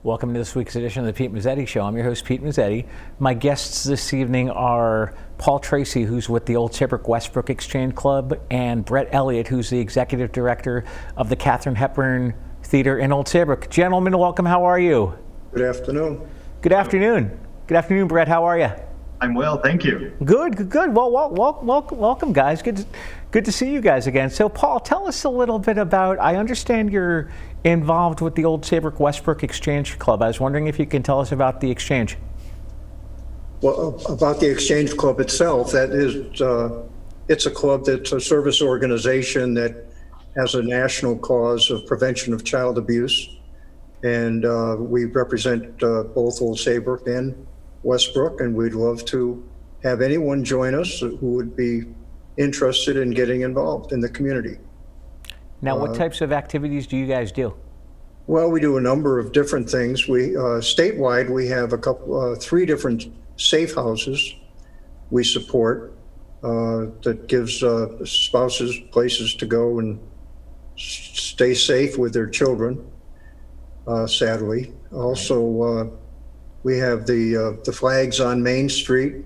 Welcome to this week's edition of the Pete Mezzetti Show. I'm your host, Pete Mezzetti. My guests this evening are Paul Tracey, who's with the Old Saybrook Westbrook Exchange Club, and Brett Elliott, who's the executive director of the Katharine Hepburn Theater in Old Saybrook. Gentlemen, welcome. How are you? Good afternoon. Good afternoon. Good afternoon, Brett. How are you? I'm well, thank you. Good. Well, welcome, guys. Good to see you guys again. So, Paul, tell us a little bit about, I understand you're involved with the Old Saybrook Westbrook Exchange Club. I was wondering if you can tell us about the exchange. Well, about the Exchange Club itself, that is, it's a club that's a service organization that has a national cause of prevention of child abuse. And we represent both Old Saybrook and Westbrook, and we'd love to have anyone join us who would be interested in getting involved in the community. Now, what types of activities do you guys do? Well, we do a number of different things. We statewide, we have three different safe houses we support that gives spouses places to go and stay safe with their children. Sadly, also we have the flags on Main Street,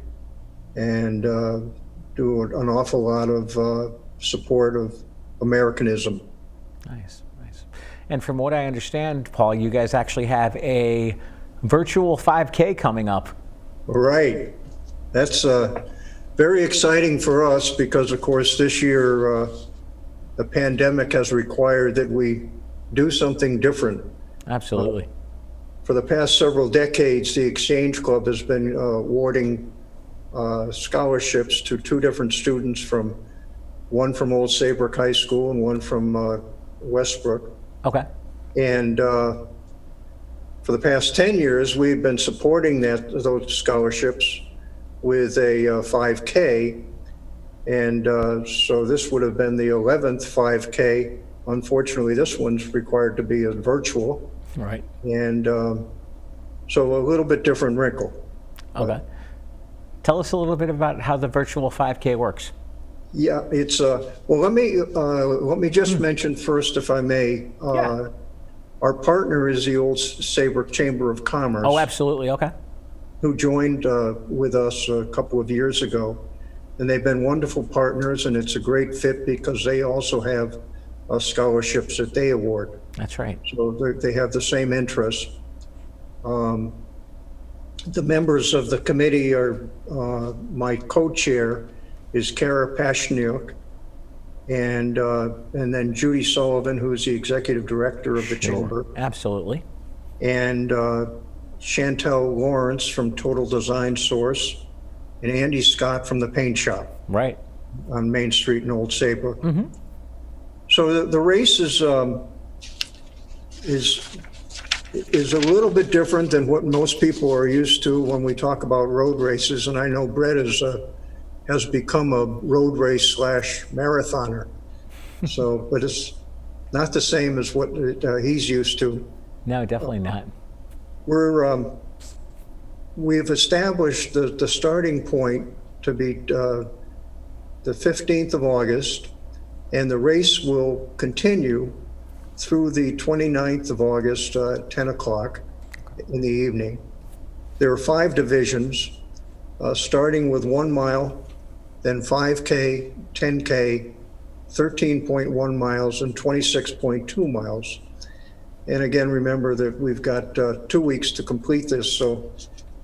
and do an awful lot of support of Americanism. Nice. And from what I understand, Paul, you guys actually have a virtual 5K coming up. Right. That's very exciting for us because, of course, this year the pandemic has required that we do something different. Absolutely. For the past several decades, the Exchange Club has been awarding scholarships to two different students, one from Old Saybrook High School and one from Westbrook. Okay. And for the past 10 years, we've been supporting those scholarships with a 5K. And so this would have been the 11th 5K. Unfortunately, this one's required to be a virtual. Right. And so a little bit different wrinkle. Okay. Tell us a little bit about how the virtual 5K works. Yeah, it's well. Let me just mention first, if I may. Yeah. Our partner is the Old Saybrook Chamber of Commerce. Oh, absolutely. Okay. Who joined with us a couple of years ago, and they've been wonderful partners, and it's a great fit because they also have scholarships that they award. That's right. So they have the same interests. The members of the committee are my co-chair is Kara Pashniuk, and then Judy Sullivan, who's the executive director of the chamber. Absolutely. And Chantel Lawrence from Total Design Source, and Andy Scott from the Paint Shop. Right. On Main Street in Old Saybrook. Mm-hmm. So the race is a little bit different than what most people are used to when we talk about road races, and I know Brett has become a road race / marathoner. So, but it's not the same as what he's used to. No, definitely not. We've established the starting point to be the 15th of August, and the race will continue through the 29th of August at 10 o'clock in the evening. There are 5 divisions, starting with 1 mile, then 5K, 10K, 13.1 miles, and 26.2 miles. And again, remember that we've got 2 weeks to complete this. So,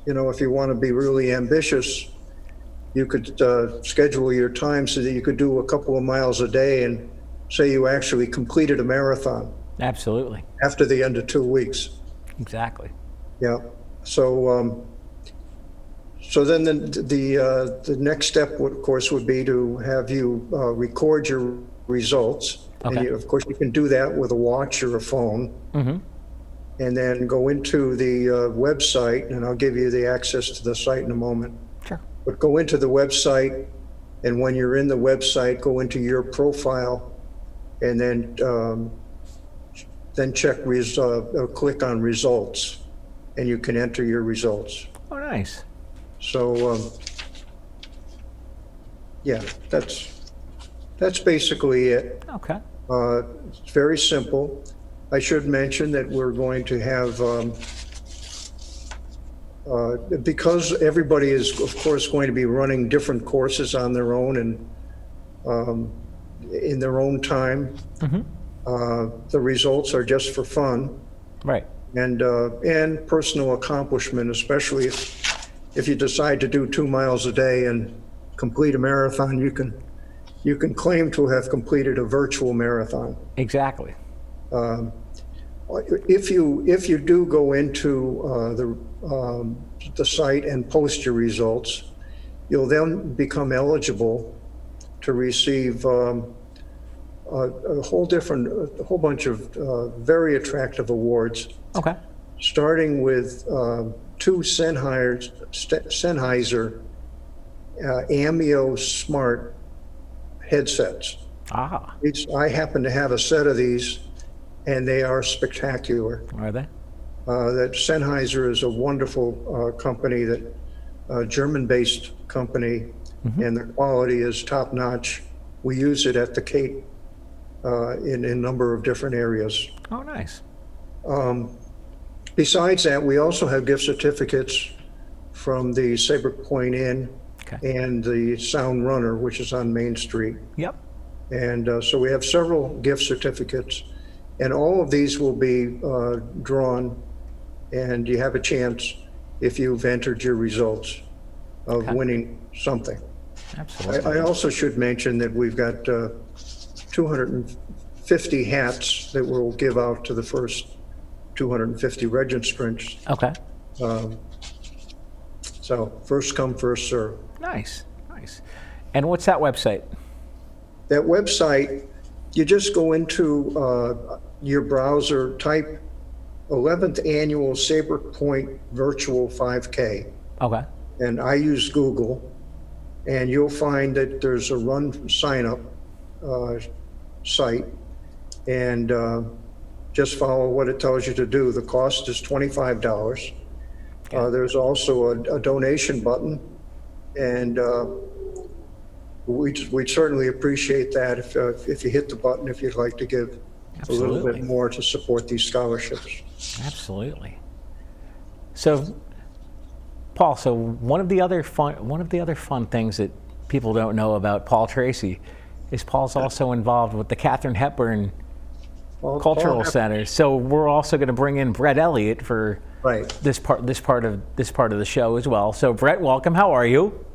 if you want to be really ambitious, you could schedule your time so that you could do a couple of miles a day and say you actually completed a marathon. Absolutely. After the end of 2 weeks. Exactly. Yeah. So then the next step, of course, would be to have you record your results. Okay. And of course, you can do that with a watch or a phone. Mm-hmm. And then go into the website, and I'll give you the access to the site in a moment. Sure. But go into the website, and when you're in the website, go into your profile, and then click on results, and you can enter your results. Oh, nice. So, yeah, that's basically it. Okay. It's very simple. I should mention that we're going to have, because everybody is, of course, going to be running different courses on their own and in their own time. The results are just for fun. Right. And personal accomplishment, especially if you decide to do 2 miles a day and complete a marathon, you can claim to have completed a virtual marathon. Exactly. If you do go into the site and post your results, you'll then become eligible to receive a whole bunch of very attractive awards. Okay. Starting with 2 Sennheiser Amio Smart headsets. I happen to have a set of these, and they are spectacular. Are they? That Sennheiser is a wonderful company, German-based company, and the quality is top-notch. We use it at the Cape in a number of different areas. Oh, nice. Besides that, we also have gift certificates from the Saybrook Point Inn and the Sound Runner, which is on Main Street. Yep. And so we have several gift certificates, and all of these will be drawn, and you have a chance, if you've entered your results, of winning something. Absolutely. I also should mention that we've got 250 hats that we'll give out to the first 250 registrants. Okay. So first come, first serve. Nice, nice. And what's that website? That website, you just go into your browser, type 11th Annual Saybrook Point Virtual 5K. Okay. And I use Google, and you'll find that there's a run sign-up site, and just follow what it tells you to do. The cost is $25. There's also a donation button, and we'd certainly appreciate that if you hit the button, if you'd like to give a little bit more to support these scholarships. Absolutely. So, Paul, one of the other fun things that people don't know about Paul Tracey is Paul's also involved with the Katharine Hepburn Cultural Center. So we're also going to bring in Brett Elliott for this part of the show as well. So Brett, welcome. How are you?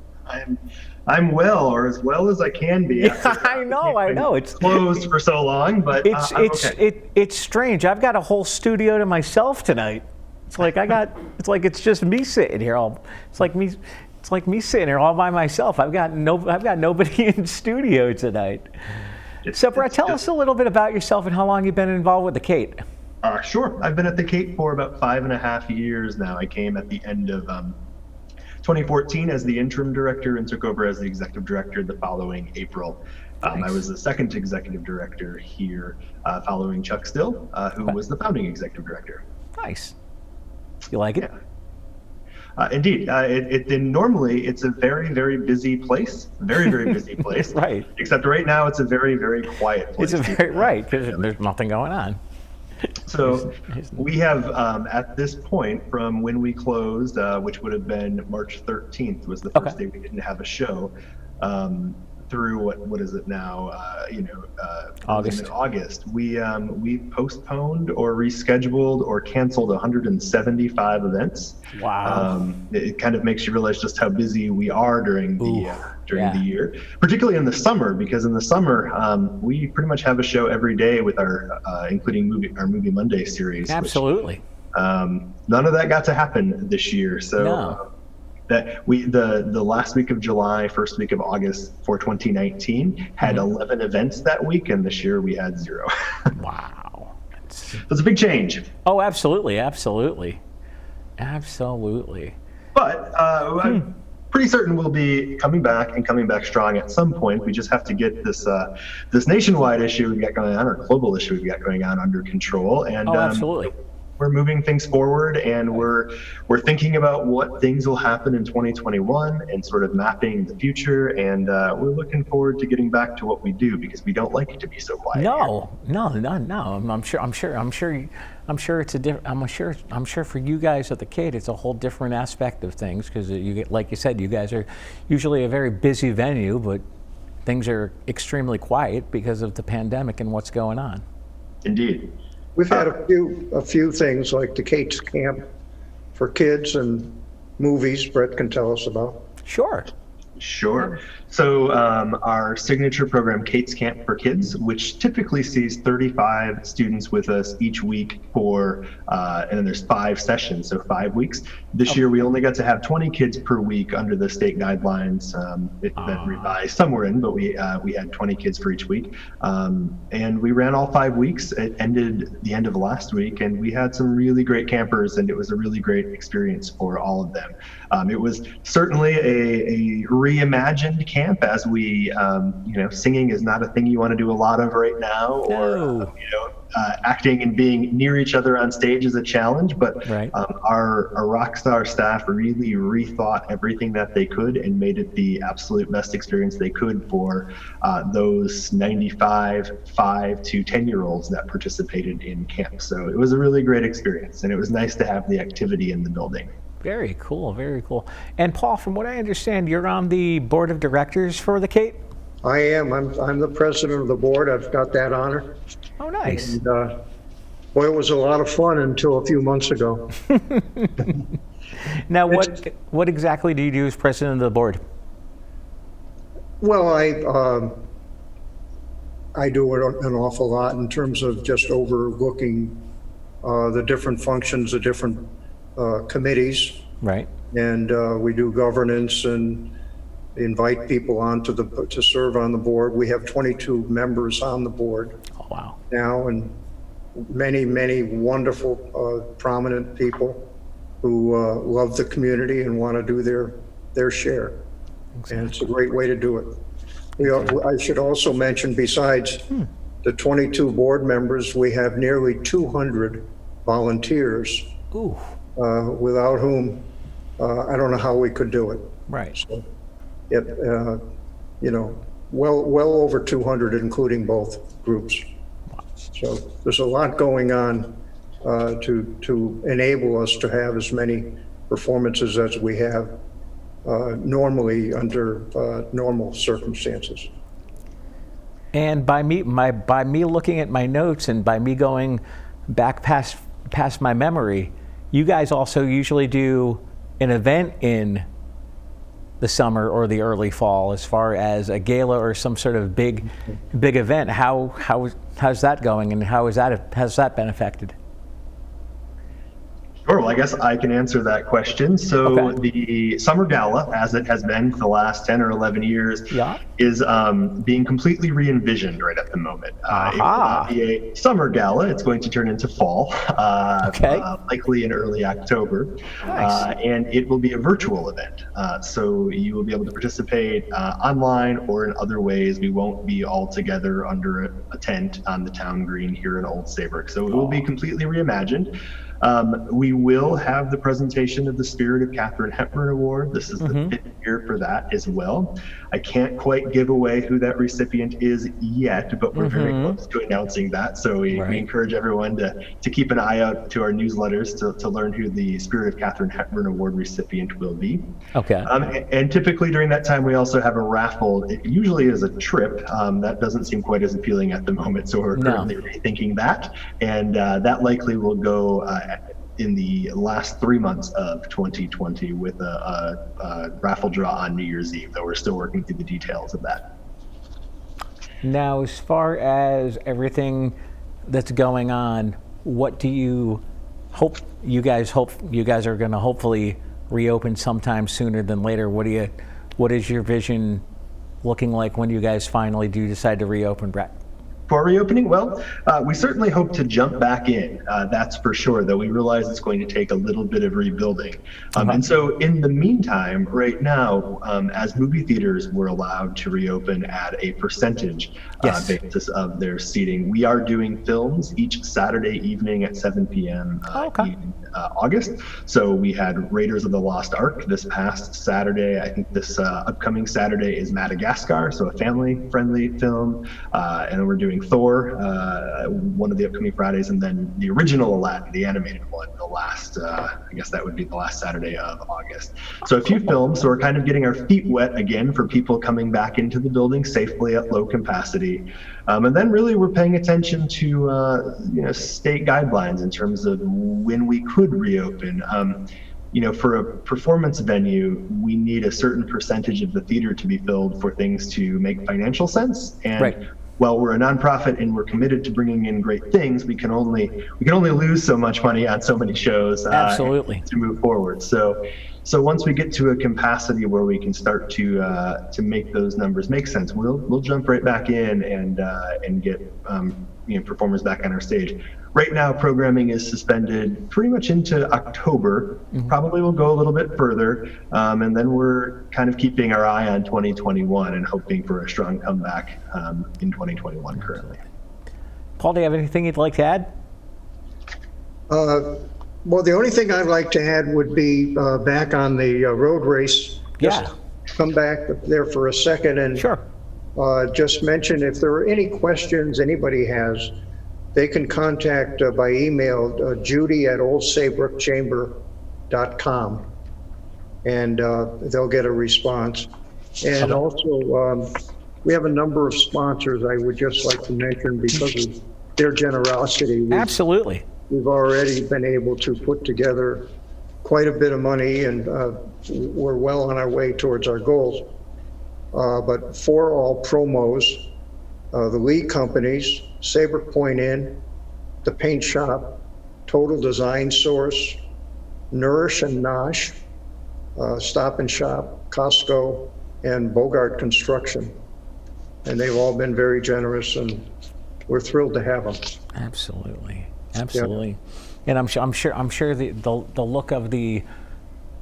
I'm well, or as well as I can be. I know. It's closed for so long, but it's strange. I've got a whole studio to myself tonight. It's like it's just me sitting here. It's like me sitting here all by myself. I've got nobody in studio tonight. So Brett, tell us a little bit about yourself and how long you've been involved with the Cape. Sure. I've been at the Cape for about 5.5 years now. I came at the end of 2014 as the interim director and took over as the executive director the following April. I was the second executive director here, following Chuck Still, who was the founding executive director. Nice. You like it? Yeah. Indeed. Normally, it's a very, very busy place. Very, very busy place. Right. Except right now, it's a very, very quiet place. It's because there's nothing going on. So we have, at this point, from when we closed, which would have been March 13th, was the first day we didn't have a show, through what is it now? August. We postponed or rescheduled or canceled 175 events. Wow. It kind of makes you realize just how busy we are during the year, particularly in the summer, because in the summer we pretty much have a show every day with our including our Movie Monday series. Absolutely. Which, none of that got to happen this year. So. No. That the last week of July, first week of August for 2019 had 11 events that week, and this year we had 0. Wow. It's a big change. Oh, absolutely. But I'm pretty certain we'll be coming back strong at some point. We just have to get this nationwide issue we've got going on, or global issue we've got going on, under control. And absolutely. moving things forward, and we're thinking about what things will happen in 2021 and sort of mapping the future. And we're looking forward to getting back to what we do, because we don't like it to be so quiet. No. I'm sure it's a different. I'm sure for you guys at the Cape, it's a whole different aspect of things, because you get, like you said, you guys are usually a very busy venue, but things are extremely quiet because of the pandemic and what's going on. Indeed. We've had a few things like the Kate's Camp for kids and movies Brett can tell us about. Sure. So our signature program, Kate's Camp for Kids, which typically sees 35 students with us each week for, and then there's 5 sessions, so 5 weeks. This year we only got to have 20 kids per week under the state guidelines. It's been revised somewhere in, but we had 20 kids for each week. And we ran all 5 weeks. It ended the end of last week, and we had some really great campers, and it was a really great experience for all of them. It was certainly a reimagined camp, as we, singing is not a thing you want to do a lot of right now, or, acting and being near each other on stage is a challenge, but right. Our Rockstar staff really rethought everything that they could and made it the absolute best experience they could for those 95 5 to 10-year-olds that participated in camp. So it was a really great experience, and it was nice to have the activity in the building. Very cool, very cool. And Paul, from what I understand, you're on the board of directors for the Cape? I am. I'm the president of the board. I've got that honor. Oh, nice. And, boy, it was a lot of fun until a few months ago. Now, what exactly do you do as president of the board? Well, I do an awful lot in terms of just overlooking the different functions, the different committees. Right. And we do governance and invite people on to serve on the board. We have 22 members on the board. Oh, wow. Now, and many wonderful, prominent people who love the community and want to do their share. Exactly. And it's a great way to do it. I should also mention, besides the 22 board members, we have nearly 200 volunteers. Ooh. Without whom I don't know how we could do it. Right. So, well over 200, including both groups. So there's a lot going on to enable us to have as many performances as we have normally under normal circumstances. And by me looking at my notes and by me going back past my memory, you guys also usually do an event in the summer or the early fall, as far as a gala or some sort of big event. How's that going, and has that been affected? Sure. Well, I guess I can answer that question. So Okay. The Summer Gala, as it has been for the last 10 or 11 years, is being completely re-envisioned right at the moment. It will not be a summer gala. It's going to turn into fall, likely in early October. Nice. And it will be a virtual event. So you will be able to participate online or in other ways. We won't be all together under a tent on the town green here in Old Saybrook. So it will be completely reimagined. We will have the presentation of the Spirit of Katharine Hepburn Award. This is the 5th year for that as well. I can't quite give away who that recipient is yet, but we're very close to announcing that. So we encourage everyone to keep an eye out to our newsletters to learn who the Spirit of Katharine Hepburn Award recipient will be. Okay. And typically during that time, we also have a raffle. It usually is a trip. That doesn't seem quite as appealing at the moment, so we're currently rethinking that. And that likely will go in the last 3 months of 2020 with a raffle draw on New Year's Eve, though we're still working through the details of that. Now, as far as everything that's going on, what do you hope? You guys are going to hopefully reopen sometime sooner than later. What is your vision looking like when you guys finally do decide to reopen, Brett? For reopening, well, we certainly hope to jump back in, that's for sure, though we realize it's going to take a little bit of rebuilding. And so in the meantime, right now, as movie theaters were allowed to reopen at a percentage basis of their seating, we are doing films each Saturday evening at 7 p.m. In August. So we had Raiders of the Lost Ark this past Saturday. I think this upcoming Saturday is Madagascar, so a family-friendly film. And then we're doing Thor, one of the upcoming Fridays, and then the original Aladdin, the animated one, the last, I guess that would be the last Saturday of August. So a few films, so we're kind of getting our feet wet again for people coming back into the building safely at low capacity. And then really we're paying attention to state guidelines in terms of when we could reopen. For a performance venue, we need a certain percentage of the theater to be filled for things to make financial sense. And while we're a nonprofit and we're committed to bringing in great things, we can only lose so much money on so many shows to move forward. So once we get to a capacity where we can start to make those numbers make sense, we'll jump right back in and get performers back on our stage. Right now, programming is suspended pretty much into October. Probably will go a little bit further, and then we're kind of keeping our eye on 2021 and hoping for a strong comeback in 2021 currently. Paul, do you have anything you'd like to add? Well, the only thing I'd like to add would be back on the road race. Just come back there for a second and just mention if there are any questions anybody has, they can contact by email Judy at oldsaybrookchamber.com, and they'll get a response. And also, we have a number of sponsors I would just like to mention because of their generosity. Absolutely. We've already been able to put together quite a bit of money, and we're well on our way towards our goals. But for all promos, the lead companies, Saybrook Point Inn, The Paint Shop, Total Design Source, Nourish and Nosh, Stop and Shop, Costco, and Bogart Construction. And they've all been very generous, and we're thrilled to have them. Absolutely. And I'm sure the look of the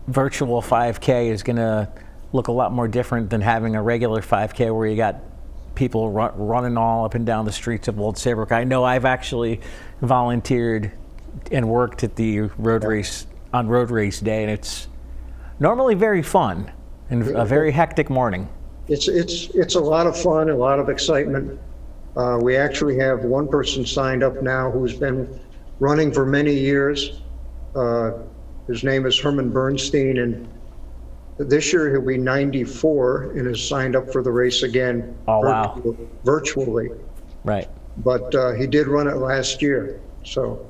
virtual 5K is going to look a lot more different than having a regular 5K where you got people running all up and down the streets of Old Saybrook. I know I've actually volunteered and worked at the road race on road race day, and it's normally very fun and a very hectic morning. It's a lot of fun, a lot of excitement. We actually have one person signed up now who's been running for many years. His name is Herman Bernstein, and this year he'll be 94 and is signed up for the race again. Virtually. Right. But he did run it last year. So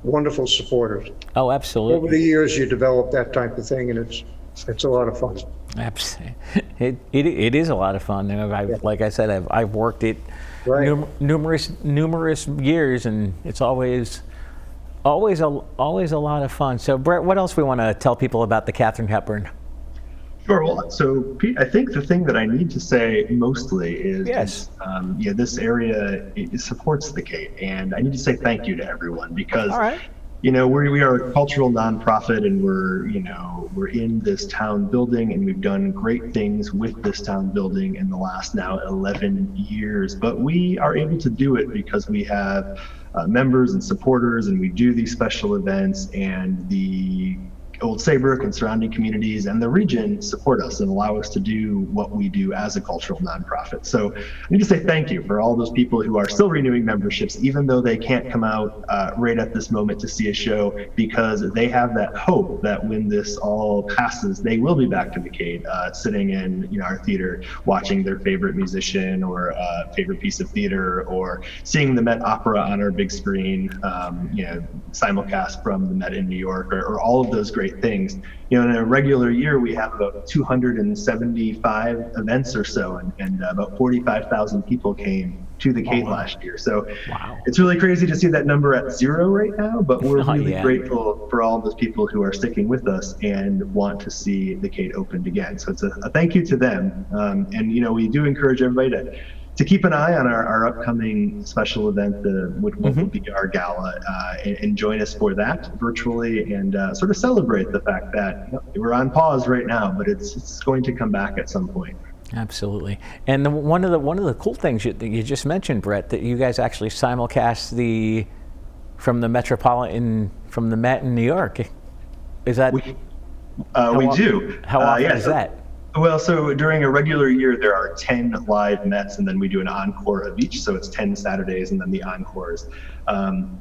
wonderful supporters. Oh, absolutely. Over the years you develop that type of thing, and it's a lot of fun. Absolutely. It is a lot of fun. And like I said, I've worked it numerous years, and it's always a lot of fun. So Brett, what else we want to tell people about the Katharine Hepburn? Sure. Well, so Pete, I think the thing that I need to say mostly is, this area supports the Cape, and I need to say thank you to everyone because, we are a cultural nonprofit, and we're in this town building, and we've done great things with this town building in the last now 11 years. But we are able to do it because we have members and supporters, and we do these special events, and the Old Saybrook and surrounding communities and the region support us and allow us to do what we do as a cultural nonprofit. So I need to say thank you for all those people who are still renewing memberships, even though they can't come out right at this moment to see a show, because they have that hope that when this all passes, they will be back to the Cade, sitting in our theater, watching their favorite musician or favorite piece of theater, or seeing the Met Opera on our big screen, simulcast from the Met in New York, or all of those great things. In a regular year, we have about 275 events or so, and about 45,000 people came to the Cade last year. So it's really crazy to see that number at 0 right now, but we're really grateful for all those people who are sticking with us and want to see the Cade opened again. So it's a thank you to them. And we do encourage everybody to keep an eye on our upcoming special event, what will be our gala, and join us for that virtually, and sort of celebrate the fact that we're on pause right now, but it's going to come back at some point. Absolutely. And one of the cool things you just mentioned, Brett, that you guys actually simulcast from the Met in New York. Is that? We do. How often is that? Well, so during a regular year, there are 10 live Mets, and then we do an encore of each. So it's 10 Saturdays and then the encores. Fun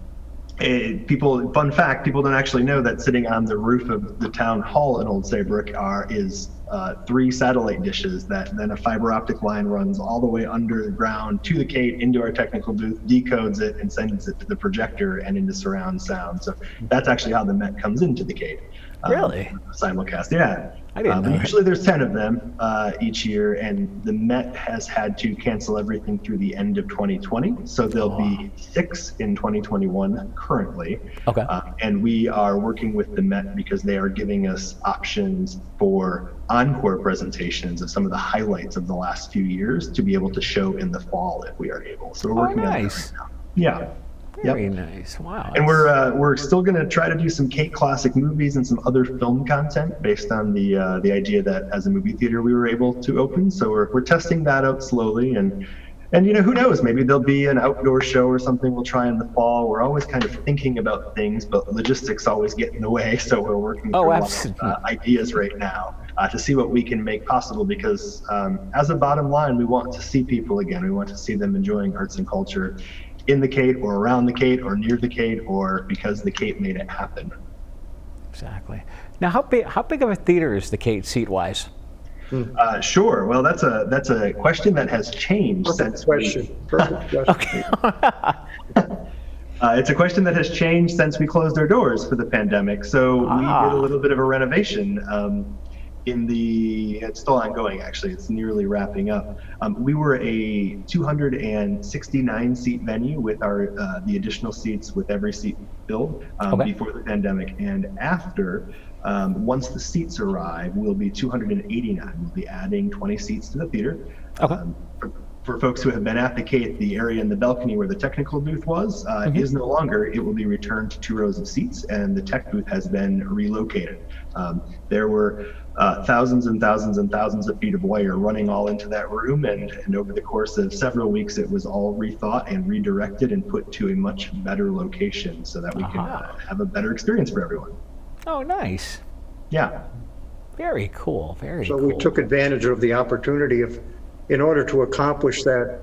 fact, people don't actually know that sitting on the roof of the town hall in Old Saybrook is 3 satellite dishes that then a fiber optic line runs all the way under the ground to the Kate, into our technical booth, decodes it, and sends it to the projector and into surround sound. So that's actually how the Met comes into the Kate. Really? Simulcast, yeah. I didn't know. Usually there's 10 of them each year, and the Met has had to cancel everything through the end of 2020. So there'll be 6 in 2021 currently. Okay. And we are working with the Met because they are giving us options for encore presentations of some of the highlights of the last few years to be able to show in the fall if we are able. So we're working on that right now. Yeah. Very nice. Wow. And we're still going to try to do some Kate classic movies and some other film content based on the idea that as a movie theater we were able to open. So we're testing that out slowly, and who knows, maybe there'll be an outdoor show or something we'll try in the fall. We're always kind of thinking about things, but logistics always get in the way. So we're working through a lot of ideas right now to see what we can make possible, because as a bottom line, we want to see people again. We want to see them enjoying arts and culture in the Kate or around the Kate or near the Kate, or because the Kate made it happen. Exactly. Now, how big of a theater is the Kate seat-wise? Sure. Well, that's a question that has changed since Perfect question. Okay. It's a question that has changed since we closed our doors for the pandemic. So we did a little bit of a renovation. It's still ongoing, actually. It's nearly wrapping up. We were a 269 seat venue with the additional seats with every seat filled before the pandemic. And after, once the seats arrive, we'll be 289. We'll be adding 20 seats to the theater. Okay. For folks who have been at the Kate, the area in the balcony where the technical booth was is no longer. It will be returned to 2 rows of seats, and the tech booth has been relocated. There were thousands and thousands and thousands of feet of wire running all into that room, and over the course of several weeks, it was all rethought and redirected and put to a much better location so that we can have a better experience for everyone. Oh, nice. Yeah. Very cool. Very cool. So we took advantage of the opportunity in order to accomplish that,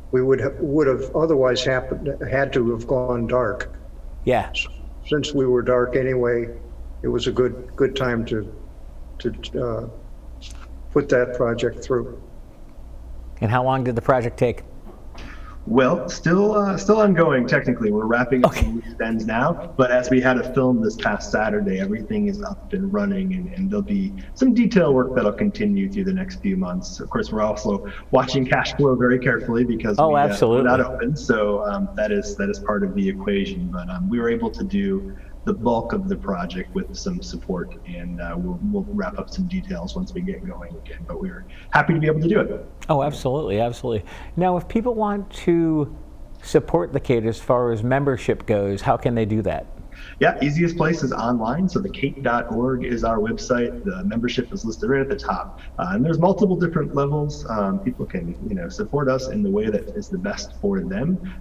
we would have otherwise had to have gone dark. Yeah. Since we were dark anyway, it was a good time to put that project through. And how long did the project take? Well, still ongoing technically. We're wrapping up some loose ends now, but as we had a film this past Saturday, everything is up and running, and there'll be some detail work that'll continue through the next few months. Of course, we're also watching cash flow very carefully because we're not open, so that is part of the equation. But we were able to do the bulk of the project with some support, and we'll wrap up some details once we get going again. But we're happy to be able to do it. Oh, absolutely, absolutely. Now, if people want to support the Kate as far as membership goes, how can they do that? Yeah, easiest place is online. So thekate.org is our website. The membership is listed right at the top. And there's multiple different levels. People can, support us in the way that is the best for them.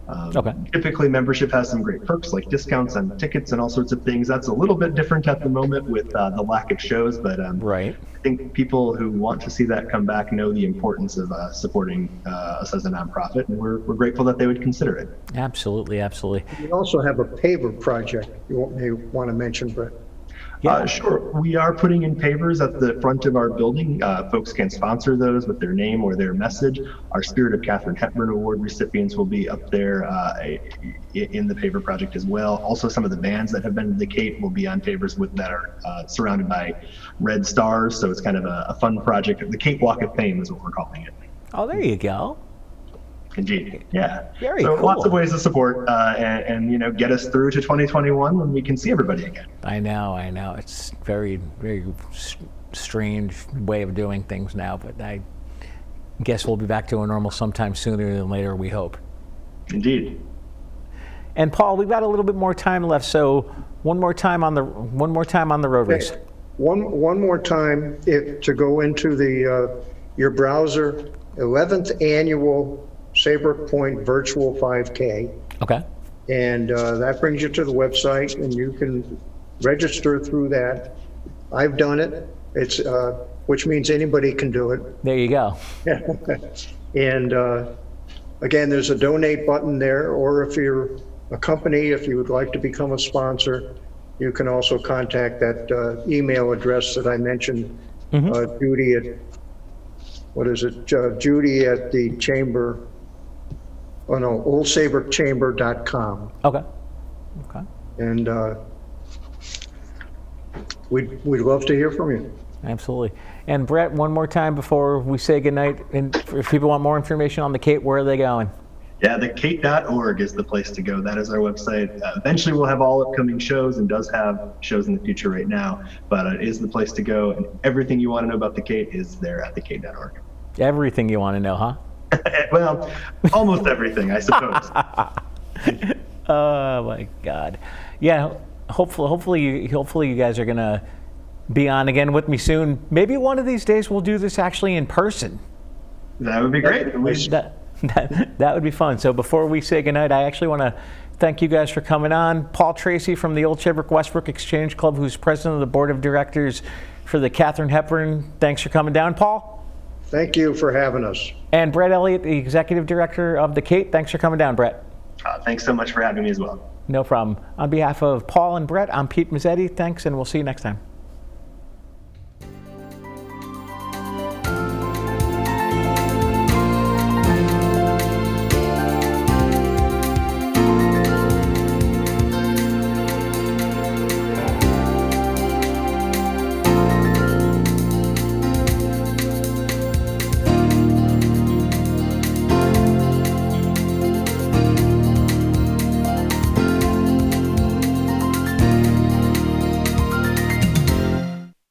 Typically, membership has some great perks like discounts on tickets and all sorts of things. That's a little bit different at the moment with the lack of shows, but I think people who want to see that come back know the importance of supporting us as a nonprofit, and we're grateful that they would consider it. Absolutely, absolutely. We also have a paver project you may want to mention, Brett. Sure. We are putting in pavers at the front of our building. Folks can sponsor those with their name or their message. Our Spirit of Katharine Hepburn Award recipients will be up there in the paver project as well. Also, some of the bands that have been to the Kate will be on pavers that are surrounded by red stars. So it's kind of a fun project. The Kate Walk of Fame is what we're calling it. Oh, there you go. Indeed, yeah. Very cool. Lots of ways to support and get us through to 2021 when we can see everybody again. I know. It's very, very strange way of doing things now, but guess we'll be back to a normal sometime sooner than later, we hope. Indeed. And Paul, we've got a little bit more time left, so one more time on the road race. One more time, to go into your browser, 11th annual Saybrook Point Virtual 5K. Okay. And that brings you to the website, and you can register through that. I've done it. It's which means anybody can do it. There you go. And again, there's a donate button there, or if you're a company, if you would like to become a sponsor, you can also contact that email address that I mentioned, Judy at, Judy at the chamber, oldsaybrookchamber.com. Okay. Okay. And we'd love to hear from you. Absolutely. And Brett, one more time before we say goodnight, and if people want more information on the Kate, where are they going? Yeah, thekate.org is the place to go. That is our website. Eventually we'll have all upcoming shows, and does have shows in the future right now, but it is the place to go, and everything you want to know about the Kate is there at thekate.org. Everything you want to know, huh? Well, almost everything, I suppose. Oh my God. Yeah, hopefully you guys are gonna be on again with me soon. Maybe one of these days we'll do this actually in person. That would be great. That would be fun. So before we say goodnight, I actually want to thank you guys for coming on. Paul Tracey from the Old Saybrook Westbrook Exchange Club, who's president of the board of directors for the Katharine Hepburn. Thanks for coming down, Paul. Thank you for having us. And Brett Elliott, the executive director of the Kate. Thanks for coming down, Brett. Thanks so much for having me as well. No problem. On behalf of Paul and Brett, I'm Pete Mezzetti. Thanks, and we'll see you next time.